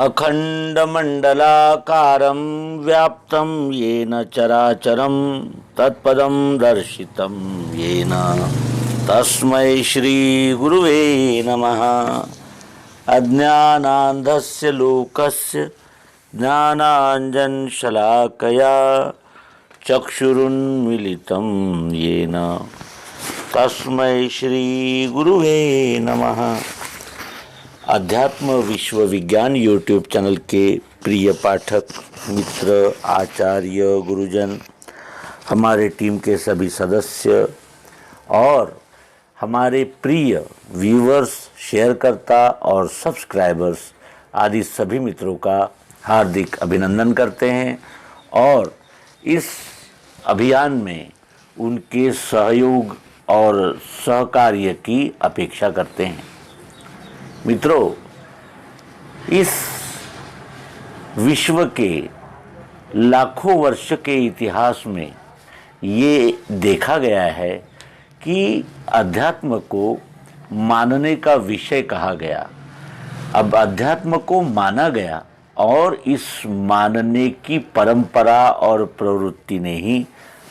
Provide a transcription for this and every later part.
अखंडमंडलाकारं व्याप्तं येन चराचरं तत्पदं दर्शितं येन तस्मै श्री गुरुवे नमः। अज्ञानान्धस्य लोकस्य ज्ञानाञ्जनशलाकया चक्षुरुन्मीलितं येन तस्मै श्री गुरुवे नमः। अध्यात्म विश्व विज्ञान यूट्यूब चैनल के प्रिय पाठक मित्र आचार्य गुरुजन, हमारे टीम के सभी सदस्य और हमारे प्रिय व्यूवर्स, शेयरकर्ता और सब्सक्राइबर्स आदि सभी मित्रों का हार्दिक अभिनंदन करते हैं और इस अभियान में उनके सहयोग और सहकार्य की अपेक्षा करते हैं। मित्रों, इस विश्व के लाखों वर्ष के इतिहास में ये देखा गया है कि अध्यात्म को मानने का विषय कहा गया। अब अध्यात्म को माना गया और इस मानने की परंपरा और प्रवृत्ति ने ही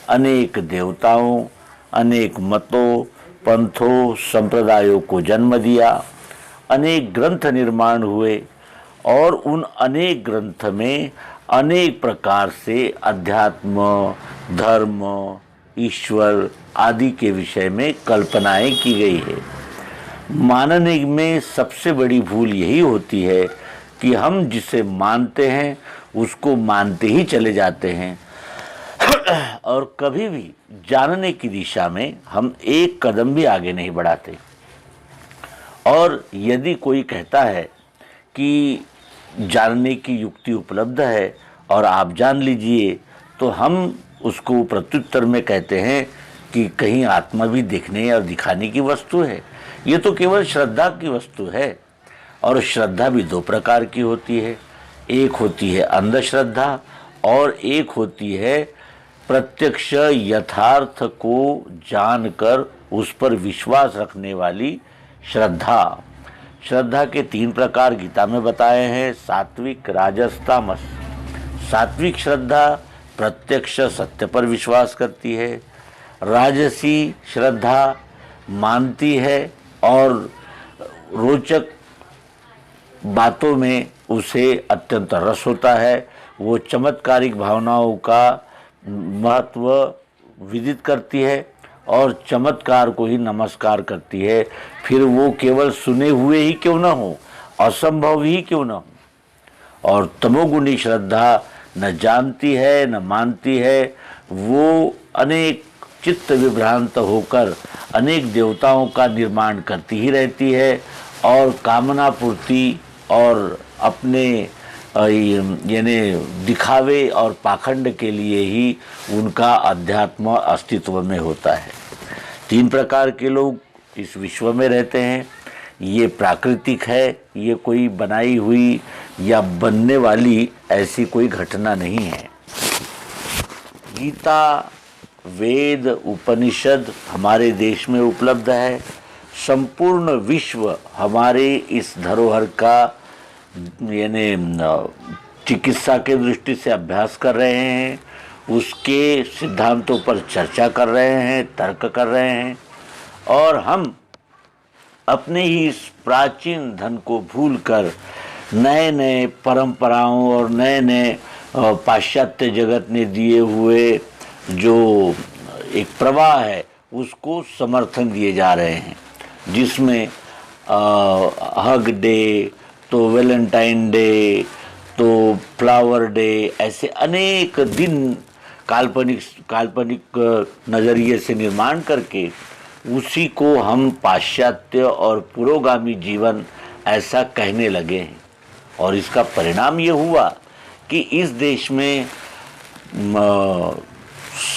अनेक देवताओं, अनेक मतों, पंथों, संप्रदायों को जन्म दिया। अनेक ग्रंथ निर्माण हुए और उन अनेक ग्रंथ में अनेक प्रकार से अध्यात्म, धर्म, ईश्वर आदि के विषय में कल्पनाएं की गई है। मानने में सबसे बड़ी भूल यही होती है कि हम जिसे मानते हैं उसको मानते ही चले जाते हैं और कभी भी जानने की दिशा में हम एक कदम भी आगे नहीं बढ़ाते। और यदि कोई कहता है कि जानने की युक्ति उपलब्ध है और आप जान लीजिए, तो हम उसको प्रत्युत्तर में कहते हैं कि कहीं आत्मा भी देखने और दिखाने की वस्तु है। ये तो केवल श्रद्धा की वस्तु है और श्रद्धा भी दो प्रकार की होती है। एक होती है अंधश्रद्धा और एक होती है प्रत्यक्ष यथार्थ को जानकर उस पर विश्वास रखने वाली श्रद्धा। श्रद्धा के तीन प्रकार गीता में बताए हैं, सात्विक, राजस, तामस। सात्विक श्रद्धा प्रत्यक्ष सत्य पर विश्वास करती है। राजसी श्रद्धा मानती है और रोचक बातों में उसे अत्यंत रस होता है। वो चमत्कारिक भावनाओं का महत्व विदित करती है और चमत्कार को ही नमस्कार करती है, फिर वो केवल सुने हुए ही क्यों न हो, असंभव ही क्यों न हो। और तमोगुणी श्रद्धा न जानती है न मानती है, वो अनेक चित्त विभ्रांत होकर अनेक देवताओं का निर्माण करती ही रहती है और कामना पूर्ति और अपने यानी दिखावे और पाखंड के लिए ही उनका अध्यात्म अस्तित्व में होता है। तीन प्रकार के लोग इस विश्व में रहते हैं। ये प्राकृतिक है, ये कोई बनाई हुई या बनने वाली ऐसी कोई घटना नहीं है। गीता, वेद, उपनिषद हमारे देश में उपलब्ध है। संपूर्ण विश्व हमारे इस धरोहर का यानी चिकित्सा के दृष्टि से अभ्यास कर रहे हैं, उसके सिद्धांतों पर चर्चा कर रहे हैं, तर्क कर रहे हैं और हम अपने ही इस प्राचीन धन को भूलकर नए नए परंपराओं और नए नए पाश्चात्य जगत ने दिए हुए जो एक प्रवाह है उसको समर्थन दिए जा रहे हैं, जिसमें हग डे, तो वैलेंटाइन डे, तो फ्लावर डे, ऐसे अनेक दिन काल्पनिक नज़रिए से निर्माण करके उसी को हम पाश्चात्य और पुरोगामी जीवन ऐसा कहने लगे हैं। और इसका परिणाम ये हुआ कि इस देश में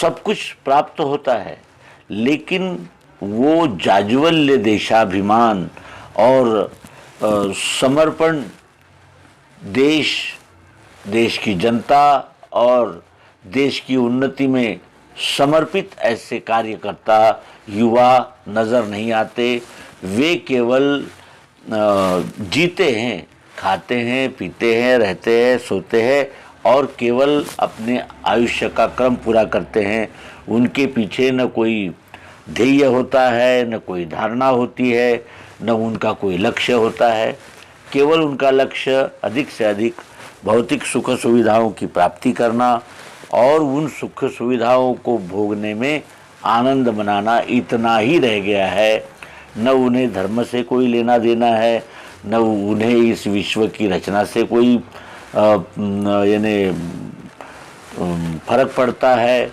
सब कुछ प्राप्त होता है, लेकिन वो जाज्वल्य देशाभिमान और समर्पण देश की जनता और देश की उन्नति में समर्पित ऐसे कार्यकर्ता युवा नज़र नहीं आते। वे केवल जीते हैं खाते हैं, पीते हैं, रहते हैं, सोते हैं और केवल अपने आयुष्य का क्रम पूरा करते हैं। उनके पीछे न कोई ध्येय होता है, न कोई धारणा होती है, न उनका कोई लक्ष्य होता है। केवल उनका लक्ष्य अधिक से अधिक भौतिक सुख सुविधाओं की प्राप्ति करना और उन सुख सुविधाओं को भोगने में आनंद मनाना, इतना ही रह गया है। न उन्हें धर्म से कोई लेना देना है, न उन्हें इस विश्व की रचना से कोई यानी फर्क पड़ता है,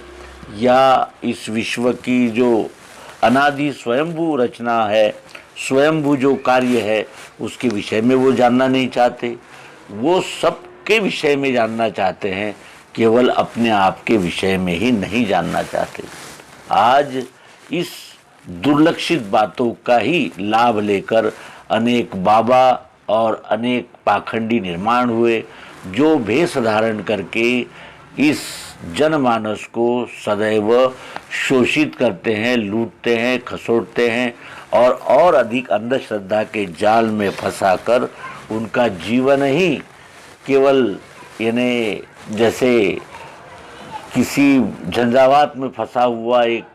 या इस विश्व की जो अनादि स्वयंभू रचना है, स्वयंभू जो कार्य है, उसके विषय में वो जानना नहीं चाहते। वो सबके विषय में जानना चाहते हैं, केवल अपने आप के विषय में ही नहीं जानना चाहते। आज इस दुर्लक्षित बातों का ही लाभ लेकर अनेक बाबा और अनेक पाखंडी निर्माण हुए, जो भेष धारण करके इस जनमानस को सदैव शोषित करते हैं, लूटते हैं, खसोटते हैं और अधिक अंधश्रद्धा के जाल में फंसाकर उनका जीवन ही केवल यानी जैसे किसी झंझावात में फंसा हुआ एक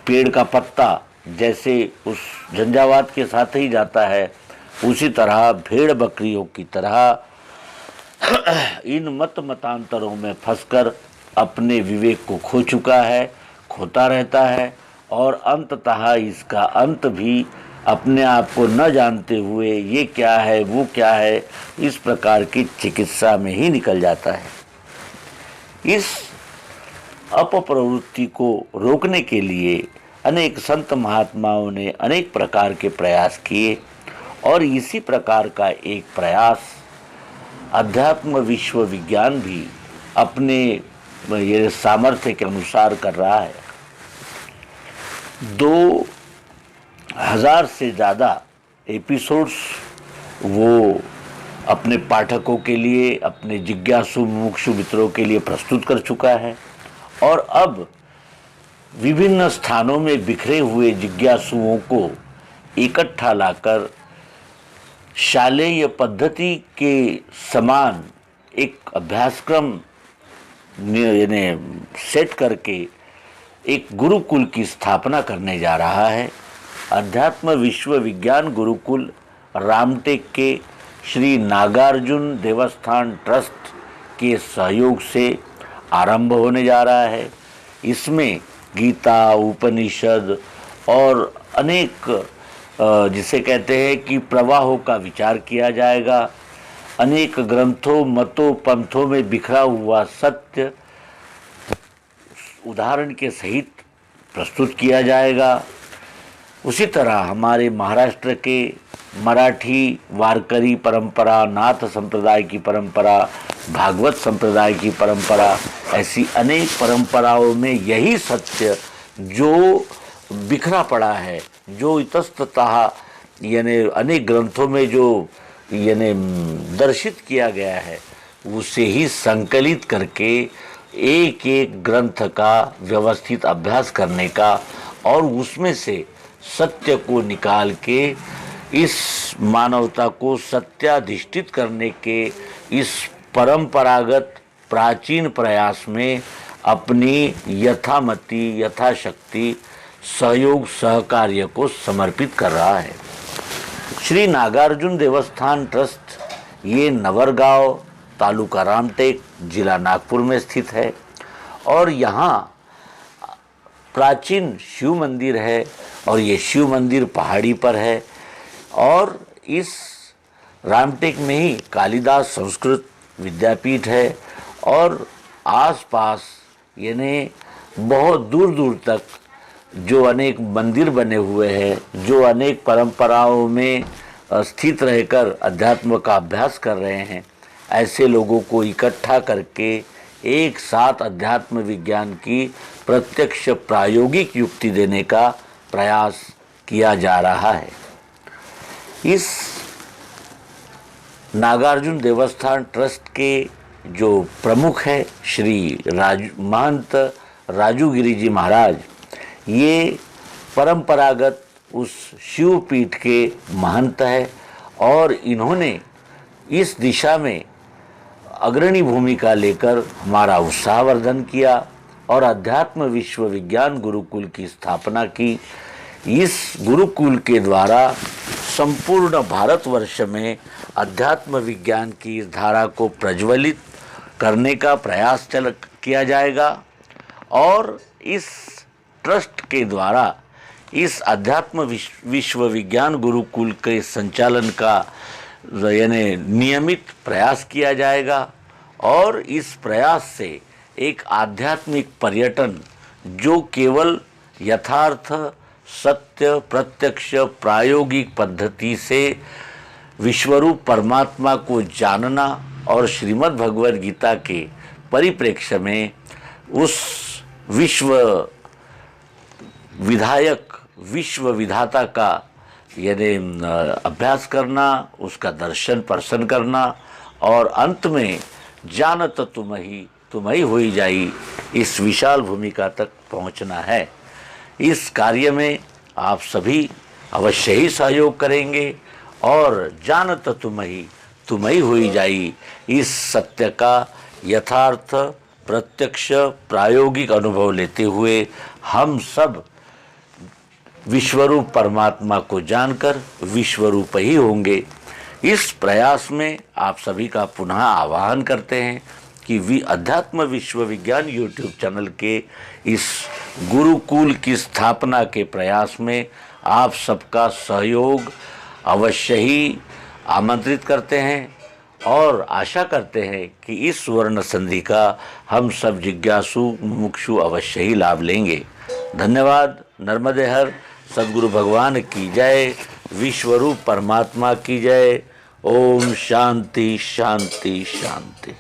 पेड़ का पत्ता जैसे उस झंझावात के साथ ही जाता है, उसी तरह भेड़ बकरियों की तरह इन मतांतरों में फंसकर अपने विवेक को खो चुका है, खोता रहता है और अंततः इसका अंत भी अपने आप को न जानते हुए ये क्या है वो क्या है इस प्रकार की चिकित्सा में ही निकल जाता है। इस अपप्रवृत्ति को रोकने के लिए अनेक संत महात्माओं ने अनेक प्रकार के प्रयास किए और इसी प्रकार का एक प्रयास अध्यात्म विश्व विज्ञान भी अपने ये सामर्थ्य के अनुसार कर रहा है। 2000 से ज़्यादा एपिसोड्स वो अपने पाठकों के लिए, अपने जिज्ञासु मुमुक्षु मित्रों के लिए प्रस्तुत कर चुका है और अब विभिन्न स्थानों में बिखरे हुए जिज्ञासुओं को इकट्ठा लाकर शालेय पद्धति के समान एक अभ्यासक्रम यानी सेट करके एक गुरुकुल की स्थापना करने जा रहा है। अध्यात्म विश्व विज्ञान गुरुकुल रामटेक के श्री नागार्जुन देवस्थान ट्रस्ट के सहयोग से आरंभ होने जा रहा है। इसमें गीता, उपनिषद और अनेक जिसे कहते हैं कि प्रवाहों का विचार किया जाएगा। अनेक ग्रंथों, मतों, पंथों में बिखरा हुआ सत्य उदाहरण के सहित प्रस्तुत किया जाएगा। उसी तरह हमारे महाराष्ट्र के मराठी वारकरी परंपरा, नाथ संप्रदाय की परंपरा, भागवत संप्रदाय की परंपरा, ऐसी अनेक परंपराओं में यही सत्य जो बिखरा पड़ा है, जो इतस्ततः यानी अनेक ग्रंथों में जो यानी दर्शित किया गया है, उसे ही संकलित करके एक एक ग्रंथ का व्यवस्थित अभ्यास करने का और उसमें से सत्य को निकाल के इस मानवता को सत्याधिष्ठित करने के इस परंपरागत प्राचीन प्रयास में अपनी यथामति यथाशक्ति सहयोग सहकार्य को समर्पित कर रहा है। श्री नागार्जुन देवस्थान ट्रस्ट ये नवरगांव, तालुका रामटेक, जिला नागपुर में स्थित है और यहाँ प्राचीन शिव मंदिर है और ये शिव मंदिर पहाड़ी पर है और इस रामटेक में ही कालिदास संस्कृत विद्यापीठ है और आसपास यानी बहुत दूर दूर तक जो अनेक मंदिर बने हुए हैं, जो अनेक परंपराओं में स्थित रहकर अध्यात्म का अभ्यास कर रहे हैं, ऐसे लोगों को इकट्ठा करके एक साथ अध्यात्म विज्ञान की प्रत्यक्ष प्रायोगिक युक्ति देने का प्रयास किया जा रहा है। इस नागार्जुन देवस्थान ट्रस्ट के जो प्रमुख है श्री महंत राजूगिरी जी महाराज, ये परंपरागत उस शिवपीठ के महंत है और इन्होंने इस दिशा में अग्रणी भूमिका लेकर हमारा उत्साहवर्धन किया और अध्यात्म विश्व विज्ञान गुरुकुल की स्थापना की। इस गुरुकुल के द्वारा संपूर्ण भारतवर्ष में अध्यात्म विज्ञान की इस धारा को प्रज्वलित करने का प्रयास किया जाएगा और इस ट्रस्ट के द्वारा इस अध्यात्म विश्व विज्ञान गुरुकुल के संचालन का यानी नियमित प्रयास किया जाएगा और इस प्रयास से एक आध्यात्मिक पर्यटन जो केवल यथार्थ, सत्य, प्रत्यक्ष, प्रायोगिक पद्धति से विश्वरूप परमात्मा को जानना और श्रीमद् भगवद गीता के परिप्रेक्ष्य में उस विश्व विधायक, विश्व विधाता का यानी अभ्यास करना, उसका दर्शन पर्शन करना और अंत में जानत तुम ही होई जाई इस विशाल भूमिका तक पहुंचना है। इस कार्य में आप सभी अवश्य ही सहयोग करेंगे और जानत तुम ही होई जाई इस सत्य का यथार्थ, प्रत्यक्ष, प्रायोगिक अनुभव लेते हुए हम सब विश्वरूप परमात्मा को जानकर विश्वरूप ही होंगे। इस प्रयास में आप सभी का पुनः आह्वान करते हैं कि अध्यात्म विश्व विज्ञान यूट्यूब चैनल के इस गुरुकुल की स्थापना के प्रयास में आप सबका सहयोग अवश्य ही आमंत्रित करते हैं और आशा करते हैं कि इस स्वर्ण संधि का हम सब जिज्ञासु मुमुक्षु अवश्य ही लाभ लेंगे। धन्यवाद। नर्मदे हर। सद्गुरु भगवान की जय। विश्वरूप परमात्मा की जय। ओम शांति शांति शांति।